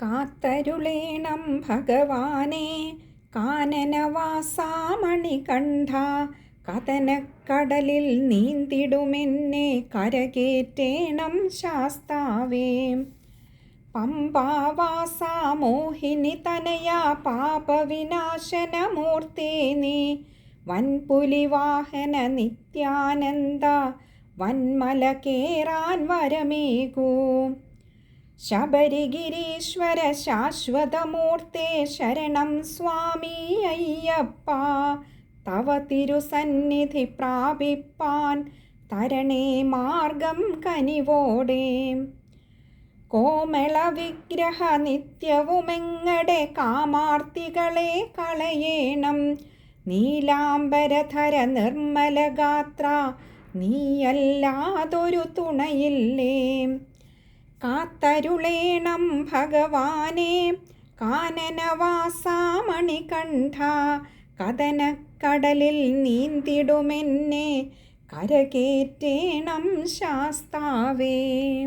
കാത്തരുളേണം ഭഗവാനെ കാനനവാസാമണികണ്ഠ, കഥനക്കടലിൽ നീന്തിടുമെന്നെ കരകേറ്റേണം ശാസ്താവേ. പമ്പാവാസ മോഹിനി തനയാ പാപവിനാശനമൂർത്തേ നീ, വൻപുലിവാഹന നിത്യാനന്ദ വന്മല കേറാൻ വരമേകൂ. ശബരിഗിരീശ്വര ശാശ്വതമൂർത്തേ ശരണം സ്വാമി അയ്യപ്പ, തവ തിരുസന്നിധി പ്രാപിപ്പാൻ തരണേ മാർഗം കനിവോടെ. കോമള വിഗ്രഹ നിത്യവുമെങ്ങടെ കാമാർത്തികളെ കളയേണം, നീലാംബരധര നിർമ്മലഗാത്ര നീയല്ലാതൊരു തുണയില്ലേ. കാത്തരുളേണം ഭഗവാനെ കാനനവാസാമണികണ്ഠ, കഥനക്കടലിൽ നീന്തിടുമെന്നെ കരകേറ്റേണം ശാസ്താവേ.